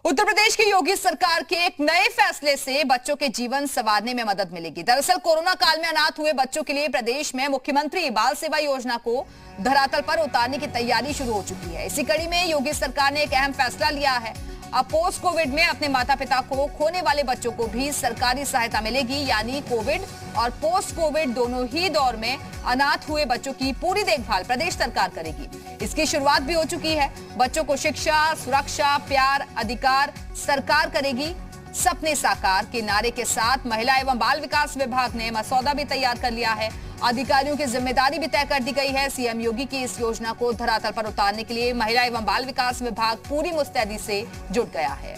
उत्तर प्रदेश की योगी सरकार के एक नए फैसले से बच्चों के जीवन संवारने में मदद मिलेगी। दरअसल कोरोना काल में अनाथ हुए बच्चों के लिए प्रदेश में मुख्यमंत्री बाल सेवा योजना को धरातल पर उतारने की तैयारी शुरू हो चुकी है। इसी कड़ी में योगी सरकार ने एक अहम फैसला लिया है। अब पोस्ट कोविड में अपने माता पिता को खोने वाले बच्चों को भी सरकारी सहायता मिलेगी, यानी कोविड और पोस्ट कोविड दोनों ही दौर में अनाथ हुए बच्चों की पूरी देखभाल प्रदेश सरकार करेगी। इसकी शुरुआत भी हो चुकी है। बच्चों को शिक्षा, सुरक्षा, प्यार, अधिकार सरकार करेगी। सपने साकार के नारे के साथ महिला एवं बाल विकास विभाग ने मसौदा भी तैयार कर लिया है। अधिकारियों की जिम्मेदारी भी तय कर दी गई है। सीएम योगी की इस योजना को धरातल पर उतारने के लिए महिला एवं बाल विकास विभाग पूरी मुस्तैदी से जुट गया है।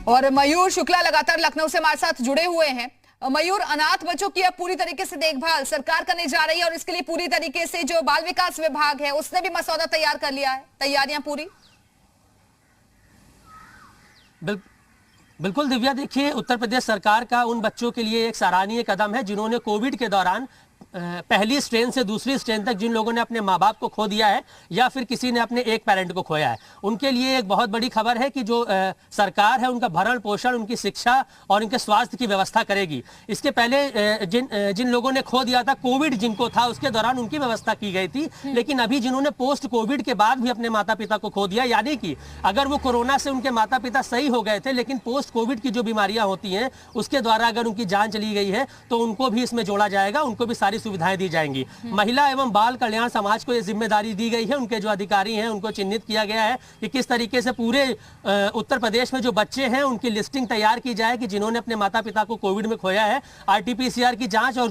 और मयूर शुक्ला लगातार लखनऊ से हमारे साथ जुड़े हुए हैं। मयूर, अनाथ बच्चों की अब पूरी तरीके से देखभाल सरकार करने जा रही है और इसके लिए पूरी तरीके से जो बाल विकास विभाग है उसने भी मसौदा तैयार कर लिया है। तैयारियां पूरी? बिल्कुल दिव्या, देखिए, उत्तर प्रदेश सरकार का उन बच्चों के लिए एक सराहनीय कदम है जिन्होंने कोविड के दौरान पहली स्ट्रेन से दूसरी स्ट्रेन तक जिन लोगों ने अपने माँ बाप को खो दिया है या फिर किसी ने अपने एक पेरेंट को खोया है, उनके लिए एक बहुत बड़ी खबर है कि जो सरकार है उनका भरण पोषण, उनकी शिक्षा और उनके स्वास्थ्य की व्यवस्था करेगी। इसके पहले जिन लोगों ने खो दिया था, कोविड जिनको था उसके दौरान उनकी व्यवस्था की गई थी, लेकिन अभी जिन्होंने पोस्ट कोविड के बाद भी अपने माता पिता को खो दिया, यानी कि अगर वो कोरोना से उनके माता पिता सही हो गए थे लेकिन पोस्ट कोविड की जो बीमारियां होती हैं उसके द्वारा अगर उनकी जान चली गई है तो उनको भी इसमें जोड़ा जाएगा, उनको भी सारी सुविधाएं दी जाएंगी। महिला एवं बाल कल्याण समाज को यह जिम्मेदारी दी गई है। उनके जो अधिकारी हैं उनको चिन्हित किया गया है कि किस तरीके से पूरे उत्तर प्रदेश में जो बच्चे हैं उनकी लिस्टिंग तैयार की जाए कि जिन्होंने अपने माता पिता को कोविड में खोया है। आरटीपीसीआर की जांच और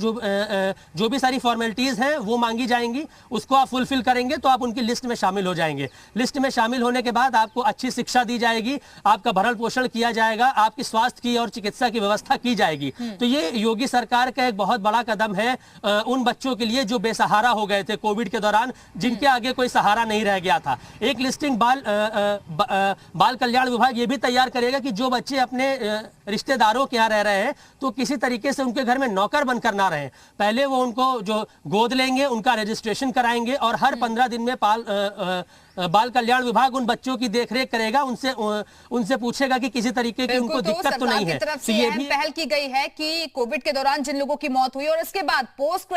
जो भी सारी फॉर्मेलिटीज हैं वो मांगी जाएंगी, उसको आप फुलफिल करेंगे तो आप उनकी लिस्ट में शामिल हो जाएंगे। लिस्ट में शामिल होने के बाद आपको अच्छी शिक्षा दी जाएगी, आपका भरण पोषण किया जाएगा, आपकी स्वास्थ्य की और चिकित्सा की व्यवस्था की जाएगी। तो ये योगी सरकार का एक बहुत बड़ा कदम है उन बच्चों के लिए जो बेसहारा हो गए थे कोविड के दौरान, जिनके आगे कोई सहारा नहीं रह गया था। एक लिस्टिंग बाल कल्याण विभाग ये भी तैयार करेगा कि जो बच्चे अपने रिश्तेदारों के यहाँ रह रहे हैं तो किसी तरीके से उनके घर में नौकर बनकर ना रहे, पहले वो उनको जो गोद लेंगे, उनका रजिस्ट्रेशन कराएंगे और हर 15 दिन में बाल कल्याण विभाग उन बच्चों की देखरेख करेगा, उनसे पूछेगा कि किसी तरीके की उनको दिक्कत तो नहीं है। तरफ से ये भी पहल की गई है कि कोविड के दौरान जिन लोगों की मौत हुई और इसके बाद पोस्ट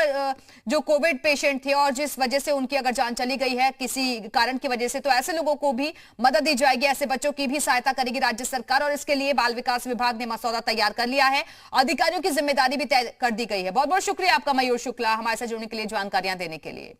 जो कोविड पेशेंट थे और जिस वजह से उनकी अगर जान चली गई है किसी कारण की वजह से, तो ऐसे लोगों को भी मदद दी जाएगी। ऐसे बच्चों की भी सहायता करेगी राज्य सरकार और इसके लिए बाल विकास विभाग ने मसौदा तैयार कर लिया है। अधिकारियों की जिम्मेदारी भी तय कर दी गई है। बहुत बहुत शुक्रिया आपका मयूर शुक्ला, हमारे साथ जुड़ने के लिए, जानकारियां देने के लिए।